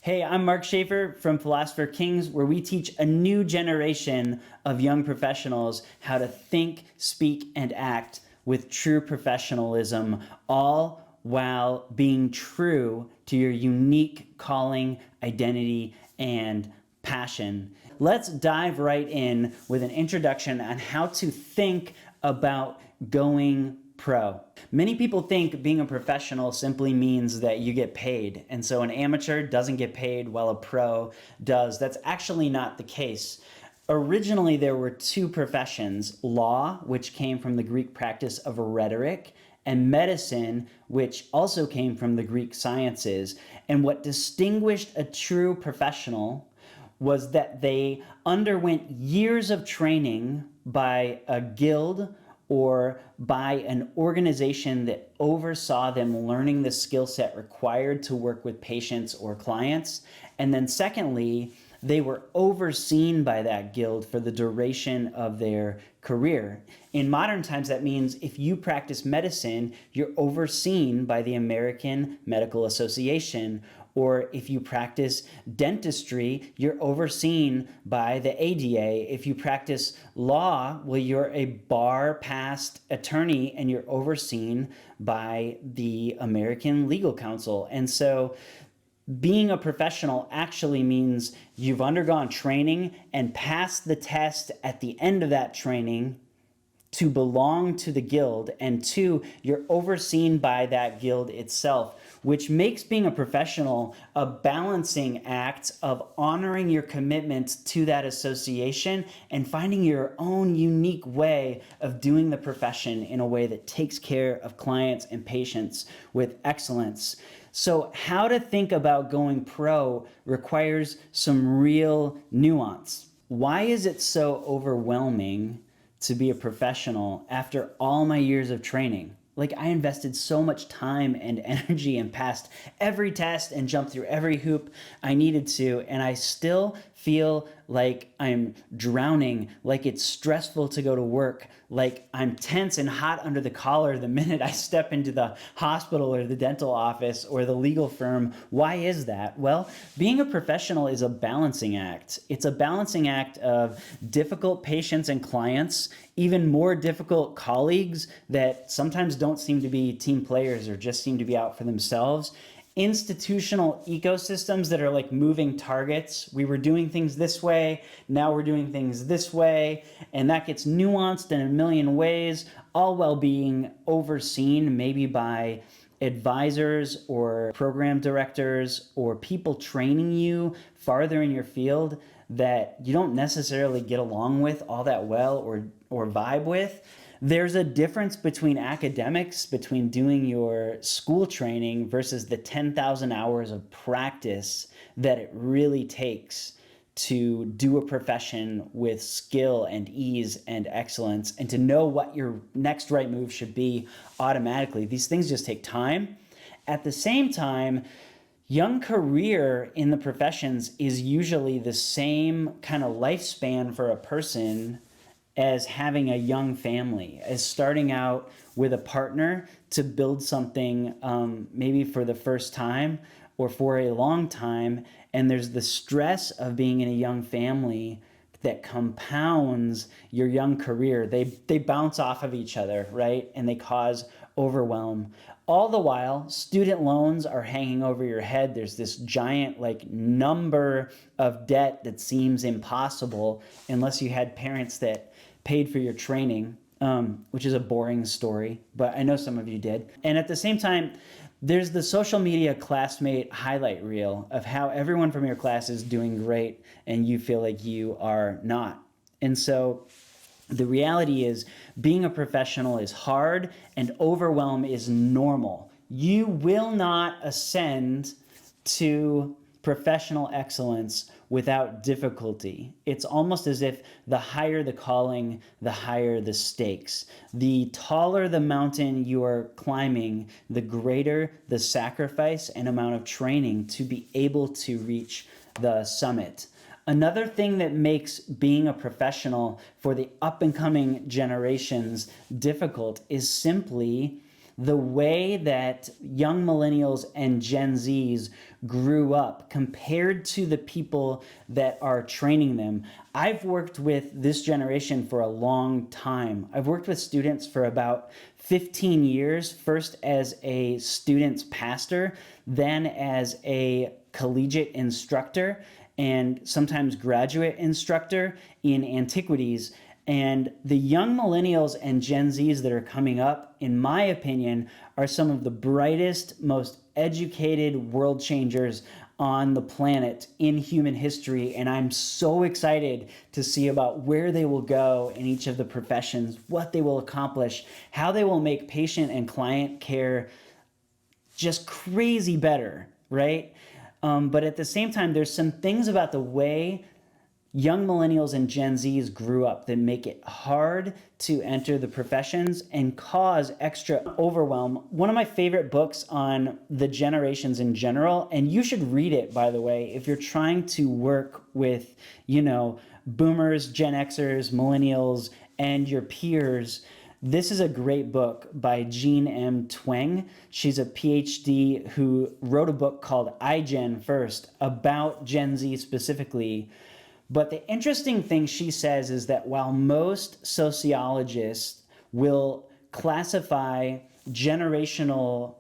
Hey, I'm Mark Shaffer from Philosopher Kings, where we teach a new generation of young professionals how to think, speak, and act with true professionalism, all while being true to your unique calling, identity, and passion. Let's dive right in with an introduction on how to think about going pro. Many people think being a professional simply means that you get paid, and so an amateur doesn't get paid while a pro does. That's actually not the case. Originally, there were two professions: law, which came from the Greek practice of rhetoric, and medicine, which also came from the Greek sciences. And what distinguished a true professional was that they underwent years of training by a guild or by an organization that oversaw them learning the skill set required to work with patients or clients. And then secondly, they were overseen by that guild for the duration of their career. In modern times, that means if you practice medicine, you're overseen by the American Medical Association. Or if you practice dentistry, you're overseen by the ADA. If you practice law, well, you're a bar-passed attorney and you're overseen by the American Legal Council. And so being a professional actually means you've undergone training and passed the test at the end of that training to belong to the guild, and two, you're overseen by that guild itself, which makes being a professional a balancing act of honoring your commitment to that association and finding your own unique way of doing the profession in a way that takes care of clients and patients with excellence. So how to think about going pro requires some real nuance. Why is it so overwhelming to be a professional after all my years of training? Like, I invested so much time and energy and passed every test and jumped through every hoop I needed to, and I still feel like I'm drowning, like it's stressful to go to work, like I'm tense and hot under the collar the minute I step into the hospital or the dental office or the legal firm. Why is that? Well, being a professional is a balancing act. It's a balancing act of difficult patients and clients, even more difficult colleagues that sometimes don't seem to be team players or just seem to be out for themselves. Institutional ecosystems that are like moving targets. We were doing things this way, now we're doing things this way, and that gets nuanced in a million ways, all while being overseen maybe by advisors or program directors or people training you farther in your field that you don't necessarily get along with all that well or vibe with. There's a difference between academics, between doing your school training versus the 10,000 hours of practice that it really takes to do a profession with skill and ease and excellence, and to know what your next right move should be automatically. These things just take time. At the same time, young career in the professions is usually the same kind of lifespan for a person as having a young family, as starting out with a partner to build something maybe for the first time or for a long time. And there's the stress of being in a young family that compounds your young career. They bounce off of each other, right? And they cause overwhelm. All the while, student loans are hanging over your head. There's this giant number of debt that seems impossible unless you had parents that paid for your training, which is a boring story, but I know some of you did. And at the same time, there's the social media classmate highlight reel of how everyone from your class is doing great and you feel like you are not. And so the reality is, being a professional is hard and overwhelm is normal. You will not ascend to professional excellence without difficulty. It's almost as if the higher the calling, the higher the stakes. The taller the mountain you are climbing, the greater the sacrifice and amount of training to be able to reach the summit. Another thing that makes being a professional for the up-and-coming generations difficult is simply the way that young millennials and Gen Zs grew up compared to the people that are training them. I've worked with this generation for a long time. I've worked with students for about 15 years, first as a student's pastor, then as a collegiate instructor, and sometimes graduate instructor in antiquities. And the young millennials and Gen Zs that are coming up, in my opinion, are some of the brightest, most educated world changers on the planet in human history. And I'm so excited to see about where they will go in each of the professions, what they will accomplish, how they will make patient and client care just crazy better, right? But at the same time, there's some things about the way young millennials and Gen Zs grew up that make it hard to enter the professions and cause extra overwhelm. One of my favorite books on the generations in general, and you should read it, by the way, if you're trying to work with, boomers, Gen Xers, millennials, and your peers. This is a great book by Jean M. Twenge. She's a PhD who wrote a book called iGen First about Gen Z specifically. But the interesting thing she says is that while most sociologists will classify generational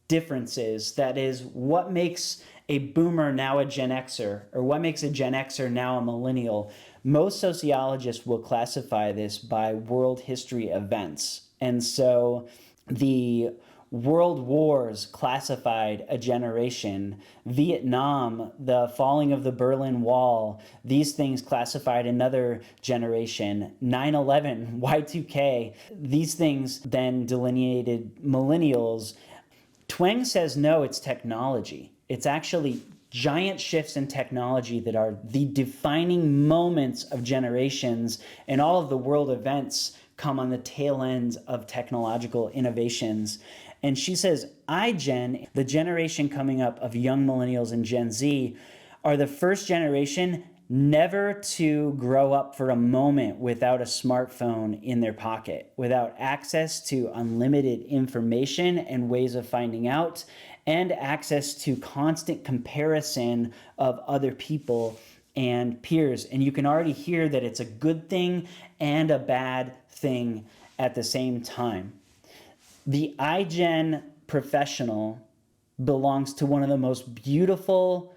differences, that is, what makes a boomer now a Gen Xer, or what makes a Gen Xer now a millennial, most sociologists will classify this by world history events. And so the World Wars classified a generation. Vietnam, the falling of the Berlin Wall, these things classified another generation. 9/11, Y2K, these things then delineated millennials. Twenge says, no, it's technology. It's actually giant shifts in technology that are the defining moments of generations, and all of the world events come on the tail end of technological innovations. And she says, iGen, the generation coming up of young millennials and Gen Z, are the first generation never to grow up for a moment without a smartphone in their pocket, without access to unlimited information and ways of finding out, and access to constant comparison of other people and peers. And you can already hear that it's a good thing and a bad thing at the same time. The iGen professional belongs to one of the most beautiful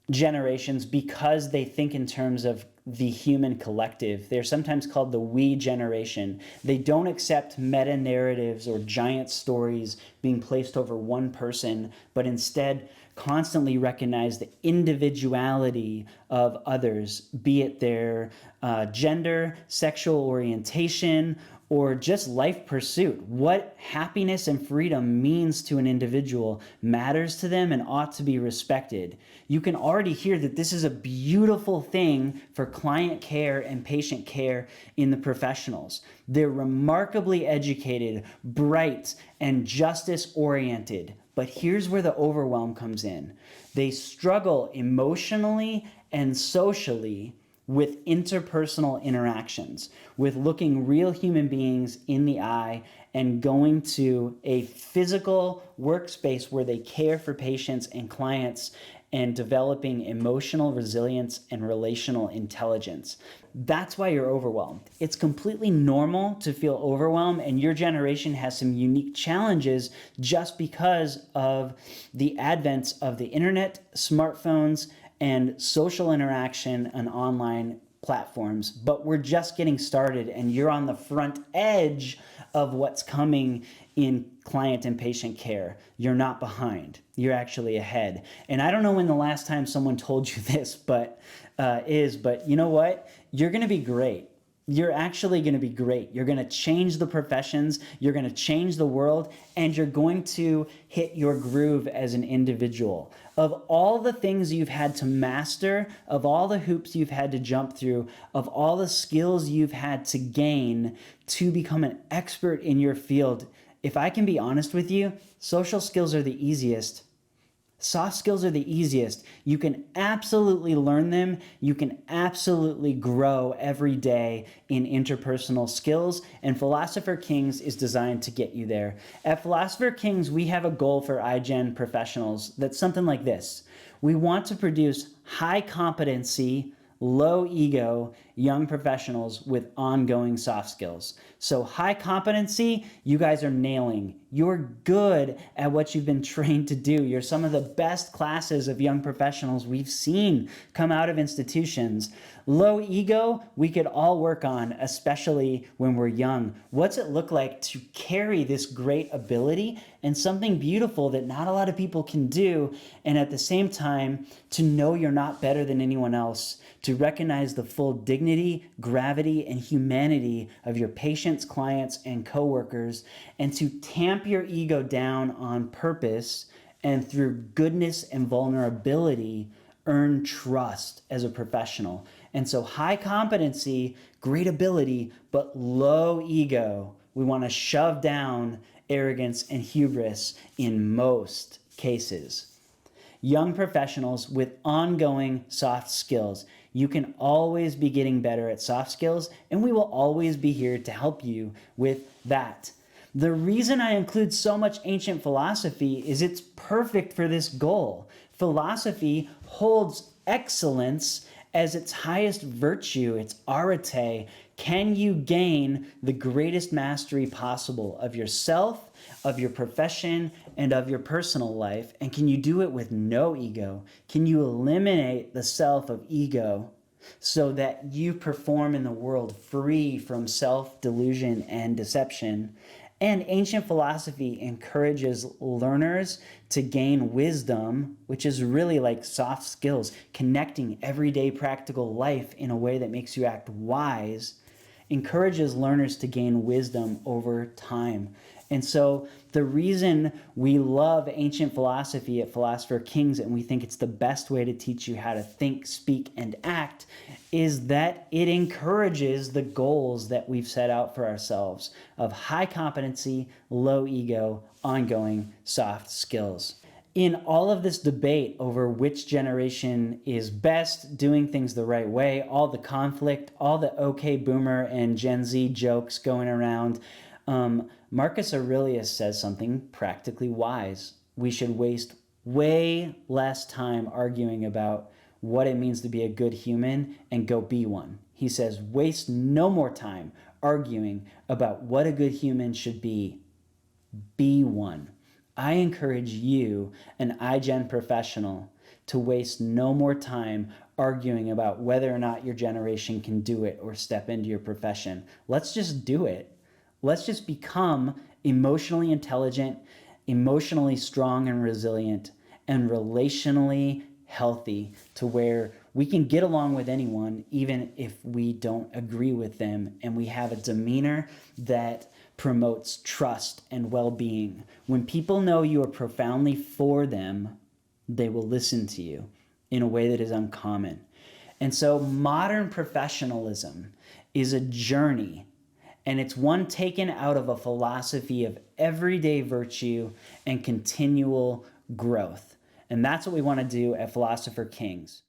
generations because they think in terms of the human collective. They're sometimes called the we generation. They don't accept meta narratives or giant stories being placed over one person, but instead constantly recognize the individuality of others, be it their gender, sexual orientation, or just life pursuit. What happiness and freedom means to an individual matters to them and ought to be respected. You can already hear that this is a beautiful thing for client care and patient care in the professionals. They're remarkably educated, bright, and justice-oriented. But here's where the overwhelm comes in. They struggle emotionally and socially with interpersonal interactions, with looking real human beings in the eye and going to a physical workspace where they care for patients and clients and developing emotional resilience and relational intelligence. That's why you're overwhelmed. It's completely normal to feel overwhelmed, and your generation has some unique challenges just because of the advent of the internet, smartphones, and social interaction and online platforms. But we're just getting started, and you're on the front edge of what's coming in client and patient care. You're not behind. You're actually ahead. And I don't know when the last time someone told you this, but you know what? You're going to be great. You're actually going to be great. You're going to change the professions, you're going to change the world, and you're going to hit your groove as an individual. Of all the things you've had to master, of all the hoops you've had to jump through, of all the skills you've had to gain to become an expert in your field, if I can be honest with you, social skills are the easiest. Soft skills are the easiest. You can absolutely learn them. You can absolutely grow every day in interpersonal skills, and Philosopher Kings is designed to get you there. At Philosopher Kings, we have a goal for iGen professionals that's something like this. We want to produce high competency, low ego young professionals with ongoing soft skills. So high competency, you guys are nailing. You're good at what you've been trained to do. You're some of the best classes of young professionals we've seen come out of institutions. Low ego, we could all work on, especially when we're young. What's it look like to carry this great ability and something beautiful that not a lot of people can do, and at the same time, to know you're not better than anyone else, to recognize the full dignity, gravity, and humanity of your patients, clients, and coworkers, and to tamp your ego down on purpose and through goodness and vulnerability, earn trust as a professional. And so high competency, great ability, but low ego. We want to shove down arrogance and hubris in most cases. Young professionals with ongoing soft skills. You can always be getting better at soft skills, and we will always be here to help you with that. The reason I include so much ancient philosophy is it's perfect for this goal. Philosophy holds excellence as its highest virtue, its arete. Can you gain the greatest mastery possible of yourself, of your profession, and of your personal life? And can you do it with no ego? Can you eliminate the self of ego so that you perform in the world free from self-delusion and deception? And ancient philosophy encourages learners to gain wisdom, which is really like soft skills, connecting everyday practical life in a way that makes you act wise, encourages learners to gain wisdom over time. And so the reason we love ancient philosophy at Philosopher Kings, and we think it's the best way to teach you how to think, speak, and act, is that it encourages the goals that we've set out for ourselves of high competency, low ego, ongoing soft skills. In all of this debate over which generation is best doing things the right way, all the conflict, all the okay boomer and Gen Z jokes going around, Marcus Aurelius says something practically wise. We should waste way less time arguing about what it means to be a good human and go be one. He says, waste no more time arguing about what a good human should be. Be one. I encourage you, an iGen professional, to waste no more time arguing about whether or not your generation can do it or step into your profession. Let's just do it. Let's just become emotionally intelligent, emotionally strong and resilient, and relationally healthy to where we can get along with anyone even if we don't agree with them, and we have a demeanor that promotes trust and well-being. When people know you are profoundly for them, they will listen to you in a way that is uncommon. And so modern professionalism is a journey, and it's one taken out of a philosophy of everyday virtue and continual growth. And that's what we want to do at Philosopher Kings.